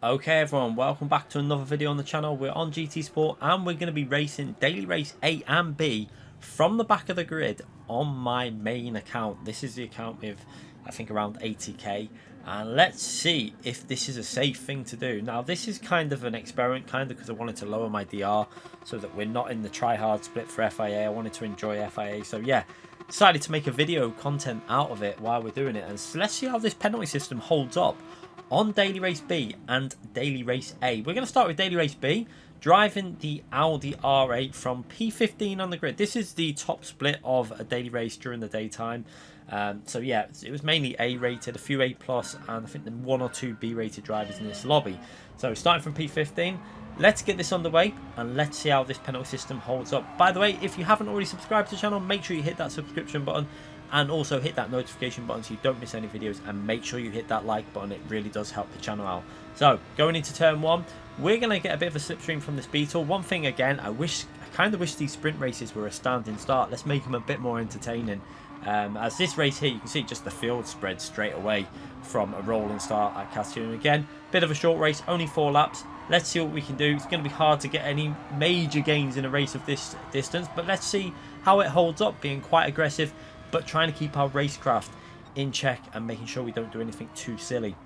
Okay everyone, welcome back to another video on the channel. We're on GT Sport and we're going to be racing Daily Race A and B from the back of the grid on my main account. This is the account with I think around 80k, and let's see if this is a safe thing to do. Now this is kind of an experiment, because I wanted to lower my DR so that we're not in the try-hard split for FIA. I wanted to enjoy FIA, so yeah, decided to make a video content out of it while we're doing it. And so let's see how this penalty system holds up on Daily Race B and Daily Race A. We're going to start with Daily Race B, driving the Audi R8 from P15 on the grid. This is the top split of a daily race during the daytime. So yeah, it was mainly A rated, a few A plus, and I think the 1 or 2 B rated drivers in this lobby. So starting from P15, let's get this underway and let's see how this penalty system holds up. By the way, if you haven't already subscribed to the channel, make sure you hit that subscription button and also hit that notification button so you don't miss any videos, and make sure you hit that like button. It really does help the channel out. So going into turn 1, we're going to get a bit of a slipstream from this Beetle. One thing again, I kind of wish these sprint races were a standing start. Let's make them a bit more entertaining. As this race here, you can see just the field spread straight away from a rolling start at Castellón. Again, bit of a short race, only 4 laps. Let's see what we can do. It's going to be hard to get any major gains in a race of this distance, but let's see how it holds up, being quite aggressive but trying to keep our racecraft in check and making sure we don't do anything too silly.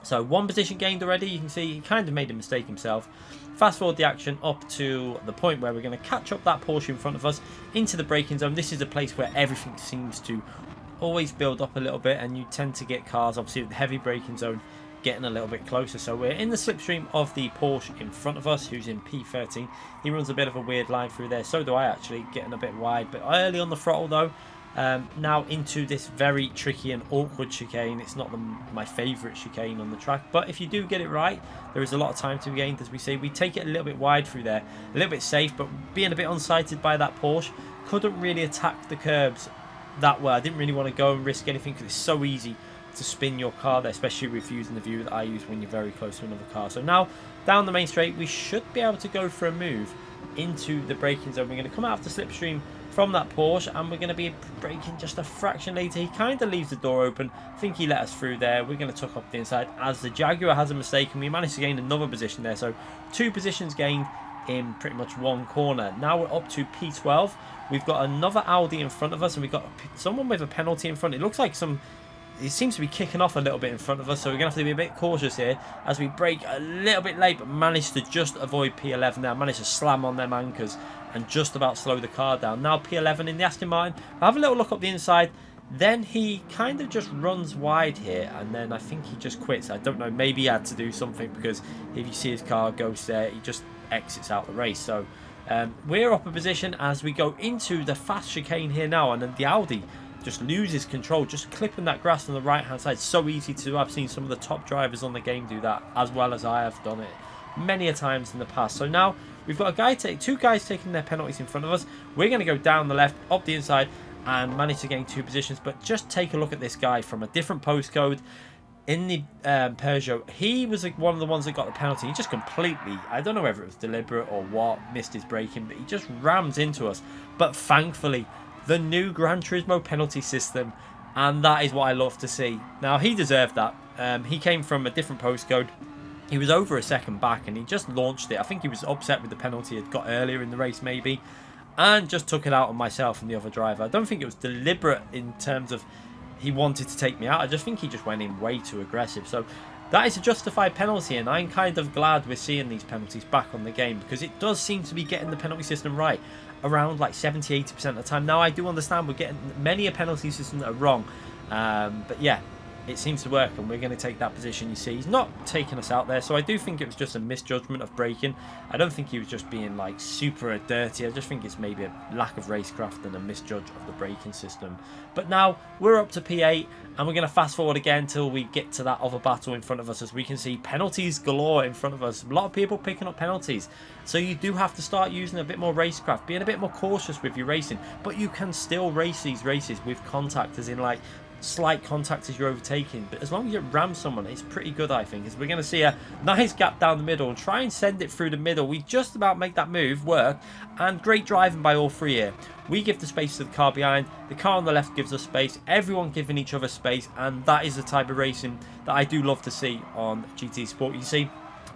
So 1 position gained already. You can see he kind of made a mistake himself. Fast forward the action up to the point where we're going to catch up that Porsche in front of us into the braking zone. This is a place where everything seems to always build up a little bit, and you tend to get cars, obviously with the heavy braking zone, getting a little bit closer. So we're in the slipstream of the Porsche in front of us, who's in P13. He runs a bit of a weird line through there. So do I, actually, getting a bit wide, but early on the throttle though. Now into this very tricky and awkward chicane. It's not my favourite chicane on the track, but if you do get it right, there is a lot of time to be gained. As we see, we take it a little bit wide through there, a little bit safe, but being a bit unsighted by that Porsche, couldn't really attack the curbs that well. I didn't really want to go and risk anything because it's so easy to spin your car there, especially with using the view that I use when you're very close to another car. So now down the main straight, we should be able to go for a move into the braking zone. We're going to come out of the slipstream from that Porsche, and we're going to be braking just a fraction later. He kind of leaves the door open. I think he let us through there. We're going to tuck up the inside as the Jaguar has a mistake, and we managed to gain another position there. So 2 positions gained in pretty much 1 corner. Now we're up to P12. We've got another Audi in front of us, and we've got someone with a penalty in front. It looks like it seems to be kicking off a little bit in front of us, so we're going to have to be a bit cautious here as we brake a little bit late, but managed to just avoid P11 there. Managed to slam on them anchors and just about slow the car down. Now P11 in the Aston Martin. I have a little look up the inside. Then he kind of just runs wide here, and then I think he just quits. I don't know, maybe he had to do something, because if you see his car goes there, he just exits out the race. So we're up a position as we go into the fast chicane here now, and then the Audi just loses control, just clipping that grass on the right hand side. So easy to do. I've seen some of the top drivers on the game do that as well as I have done it many a times in the past. So now we've got two guys taking their penalties in front of us. We're going to go down the left, up the inside, and manage to gain 2 positions. But just take a look at this guy from a different postcode in the Peugeot. He was one of the ones that got the penalty. He just completely, I don't know whether it was deliberate or what, missed his braking, but he just rams into us. But thankfully, the new Gran Turismo penalty system, and that is what I love to see. Now he deserved that. He came from a different postcode. He was over a second back and he just launched it. I think he was upset with the penalty he'd got earlier in the race maybe, and just took it out on myself and the other driver. I don't think it was deliberate in terms of he wanted to take me out. I just think he just went in way too aggressive. So that is a justified penalty, and I'm kind of glad we're seeing these penalties back on the game, because it does seem to be getting the penalty system right around like 70-80% of the time. Now I do understand we're getting many a penalty system that are wrong, but yeah, it seems to work, and we're going to take that position. You see, he's not taking us out there, so I do think it was just a misjudgment of braking. I don't think he was just being like super dirty. I just think it's maybe a lack of racecraft and a misjudge of the braking system. But now we're up to P8, and we're going to fast forward again till we get to that other battle in front of us. As we can see, penalties galore in front of us. A lot of people picking up penalties, so you do have to start using a bit more racecraft, being a bit more cautious with your racing. But you can still race these races with contact, as in like slight contact as you're overtaking, but as long as you ram someone, it's pretty good, I think. As we're going to see a nice gap down the middle and try and send it through the middle. We just about make that move work, and great driving by all 3 here. We give the space to the car behind, the car on the left gives us space, everyone giving each other space, and that is the type of racing that I do love to see on GT Sport. You see,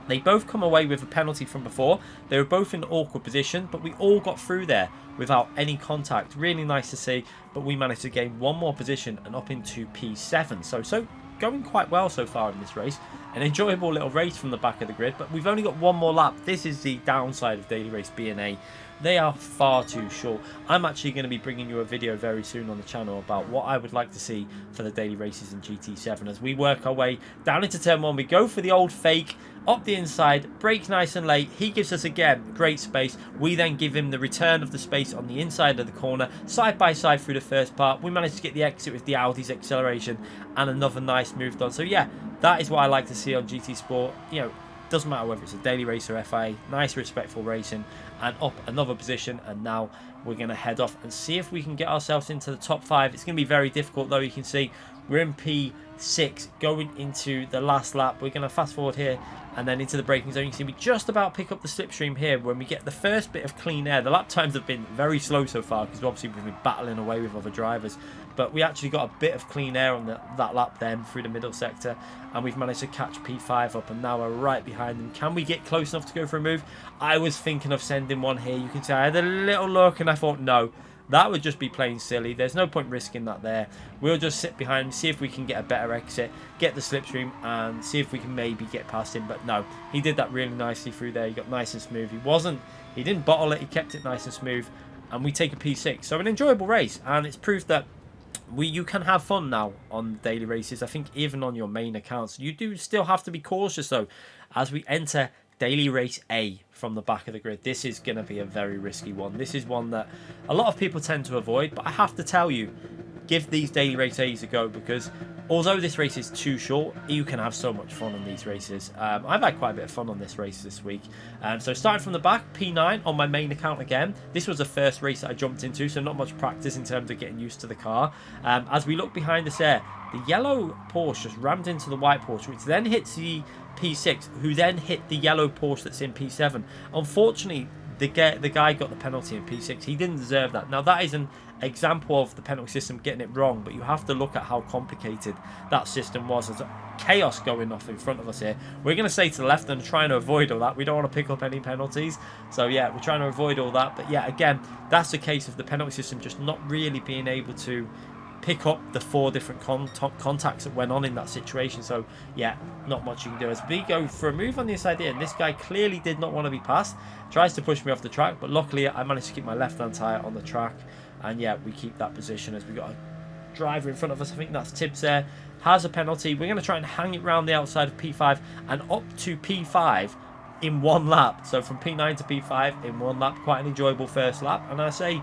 They both come away with a penalty from before. They were both in an awkward position, but we all got through there without any contact. Really nice to see, but we managed to gain one more position and up into P7. So going quite well so far in this race. An enjoyable little race from the back of the grid, but we've only got one more lap. This is the downside of Daily Race B and A. They are far too short. I'm actually going to be bringing you a video very soon on the channel about what I would like to see for the daily races in GT7 as we work our way down into turn 1. We go for the old fake up the inside, brake nice and late. He gives us again great space. We then give him the return of the space on the inside of the corner, side by side through the first part. We managed to get the exit with the Audi's acceleration and another nice move done. So yeah, that is what I like to see on GT Sport. You know, doesn't matter whether it's a daily race or FIA, nice respectful racing, and up another position. And now we're going to head off and see if we can get ourselves into the top 5. It's going to be very difficult though. You can see we're in P6 going into the last lap. We're going to fast forward here and then into the braking zone. You can see we just about pick up the slipstream here when we get the first bit of clean air. The lap times have been very slow so far because obviously we've been battling away with other drivers, but we actually got a bit of clean air on that lap then through the middle sector, and we've managed to catch P5 up, and now we're right behind them. Can we get close enough to go for a move? I was thinking of sending one here. You can see I had a little look and I thought no, that would just be plain silly. There's no point risking that there. We'll just sit behind him, see if we can get a better exit, get the slipstream, and see if we can maybe get past him. But no, he did that really nicely through there. He got nice and smooth. He didn't bottle it. He kept it nice and smooth, and we take a P6. So an enjoyable race, and it's proof that you can have fun now on daily races. I think even on your main accounts, you do still have to be cautious though as we enter Daily Race A from the back of the grid. This is going to be a very risky one. This is one that a lot of people tend to avoid, but I have to tell you, give these Daily Race A's a go, because although this race is too short, you can have so much fun on these races. I've had quite a bit of fun on this race this week. So starting from the back, P9 on my main account again. This was the first race that I jumped into, so not much practice in terms of getting used to the car. As we look behind us there, the yellow Porsche just rammed into the white Porsche, which then hits the P6, who then hit the yellow Porsche that's in P7. Unfortunately, the guy got the penalty in P6. He didn't deserve that. Now, that is an example of the penalty system getting it wrong, but you have to look at how complicated that system was. There's chaos going off in front of us here. We're going to stay to the left and trying to avoid all that. We don't want to pick up any penalties. So, yeah, we're trying to avoid all that. But, yeah, again, that's the case of the penalty system just not really being able to pick up the 4 different contacts that went on in that situation. So yeah, not much you can do. As we go for a move on the inside here, and this guy clearly did not want to be passed, tries to push me off the track, but luckily I managed to keep my left hand tyre on the track, and yeah, we keep that position as we got a driver in front of us. I think that's Tibbs there, has a penalty. We're going to try and hang it round the outside of P5 and up to P5 in one lap. So from P9 to P5 in one lap, quite an enjoyable first lap. And I say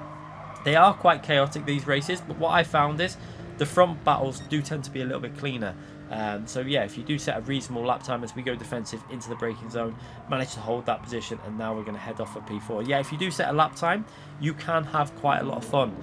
they are quite chaotic, these races, but what I found is the front battles do tend to be a little bit cleaner. So yeah, if you do set a reasonable lap time as we go defensive into the braking zone, manage to hold that position, and now we're going to head off at P4. Yeah, if you do set a lap time, you can have quite a lot of fun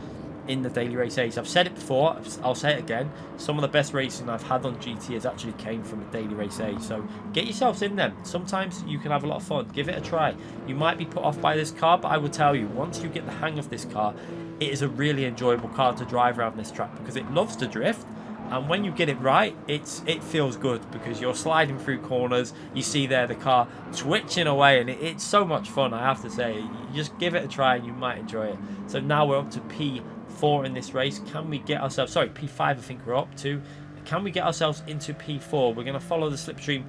in the daily race A's. I've said it before, I'll say it again, some of the best racing I've had on GT has actually came from a daily race A. So get yourselves in them. Sometimes you can have a lot of fun. Give it a try. You might be put off by this car, but I will tell you, once you get the hang of this car, it is a really enjoyable car to drive around this track because it loves to drift. And when you get it right, it feels good because you're sliding through corners. You see there the car twitching away, and it's so much fun, I have to say. You just give it a try and you might enjoy it. So now we're up to P4 in this race. Can we get ourselves... Sorry, P5 I think we're up to. Can we get ourselves into P4? We're going to follow the slipstream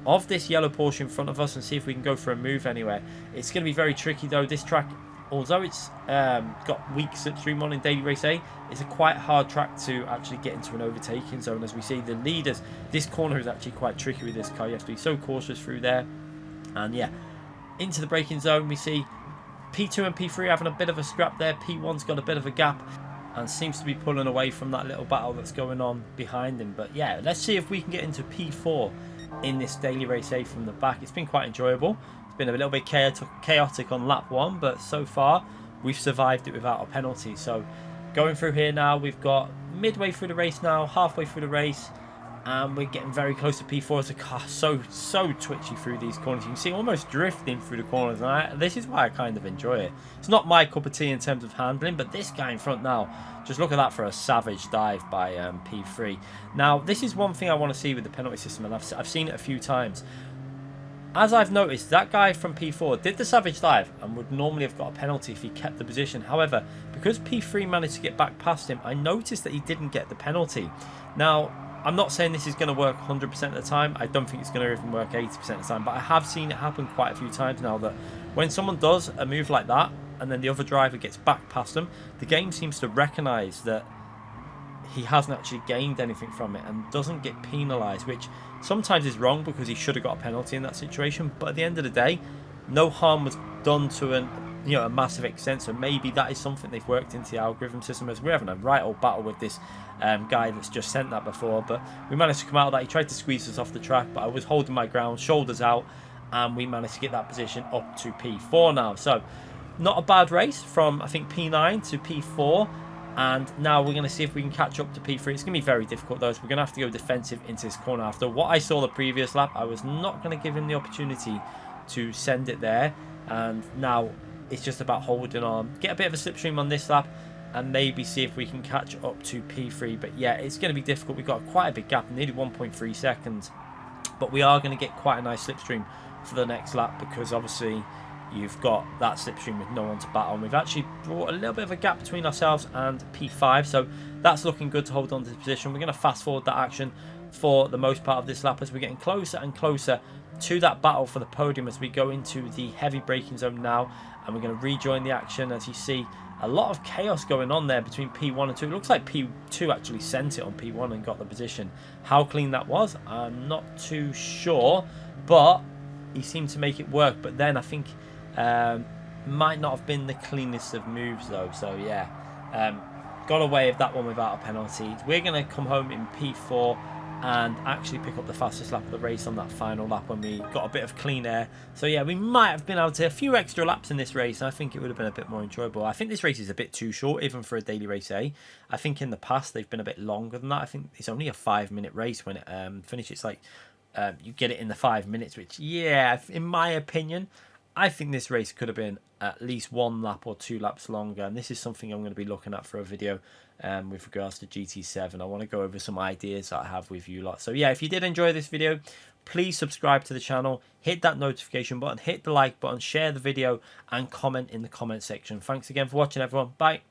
of this yellow Porsche in front of us and see if we can go for a move anywhere. It's going to be very tricky though. This track, although it's got weak slipstream on in daily race A, it's a quite hard track to actually get into an overtaking zone. As we see the leaders, this corner is actually quite tricky with this car. You have to be so cautious through there. And yeah, into the braking zone, we see P2 and P3 having a bit of a scrap there. P1's got a bit of a gap and seems to be pulling away from that little battle that's going on behind him. But yeah, let's see if we can get into P4 in this daily race A from the back. It's been quite enjoyable. It's been a little bit chaotic on lap 1, but so far we've survived it without a penalty. So going through here now, we've got midway through the race now, halfway through the race, and we're getting very close to P4 as the car so twitchy through these corners. You can see almost drifting through the corners, and this is why I kind of enjoy it. It's not my cup of tea in terms of handling, but this guy in front now, just look at that for a savage dive by P3. Now, this is one thing I want to see with the penalty system, and I've seen it a few times. as I've noticed, that guy from P4 did the Savage Dive and would normally have got a penalty if he kept the position. However, because P3 managed to get back past him, I noticed that he didn't get the penalty. Now, I'm not saying this is going to work 100% of the time. I don't think it's going to even work 80% of the time. But I have seen it happen quite a few times now that when someone does a move like that and then the other driver gets back past them, the game seems to recognise that he hasn't actually gained anything from it and doesn't get penalised, which sometimes is wrong because he should have got a penalty in that situation. But at the end of the day, no harm was done to a massive extent. So maybe that is something they've worked into the algorithm system, as we're having a right old battle with this guy that's just sent that before. But we managed to come out of that. He tried to squeeze us off the track, but I was holding my ground, shoulders out, and we managed to get that position up to P4 now. So not a bad race from, I think, P9 to P4. And now we're going to see if we can catch up to P3. It's going to be very difficult though, so we're going to have to go defensive into this corner. After what I saw the previous lap, I was not going to give him the opportunity to send it there. And now it's just about holding on, get a bit of a slipstream on this lap, and maybe see if we can catch up to P3. But yeah, it's going to be difficult. We've got quite a big gap, nearly 1.3 seconds. But we are going to get quite a nice slipstream for the next lap, because obviously you've got that slipstream with no one to battle. And we've actually brought a little bit of a gap between ourselves and P5, so that's looking good to hold on to the position. We're going to fast forward that action for the most part of this lap as we're getting closer and closer to that battle for the podium as we go into the heavy braking zone now, and we're going to rejoin the action. As you see, a lot of chaos going on there between P1 and 2. It looks like P2 actually sent it on P1 and got the position. How clean that was, I'm not too sure, but he seemed to make it work. But then I think might not have been the cleanest of moves though. So yeah, got away with that one without a penalty. We're going to come home in P4 and actually pick up the fastest lap of the race on that final lap when we got a bit of clean air. So yeah, we might have been able to a few extra laps in this race, and I think it would have been a bit more enjoyable. I think this race is a bit too short even for a daily race A. I think in the past they've been a bit longer than that. I think it's only a 5-minute race when it finishes. It's like you get it in the 5 minutes, which, yeah, in my opinion, I think this race could have been at least 1 lap or 2 laps longer, and this is something I'm going to be looking at for a video with regards to GT7. I want to go over some ideas that I have with you lot. So yeah, if you did enjoy this video, please subscribe to the channel, hit that notification button, hit the like button, share the video, and comment in the comment section. Thanks again for watching, everyone. Bye.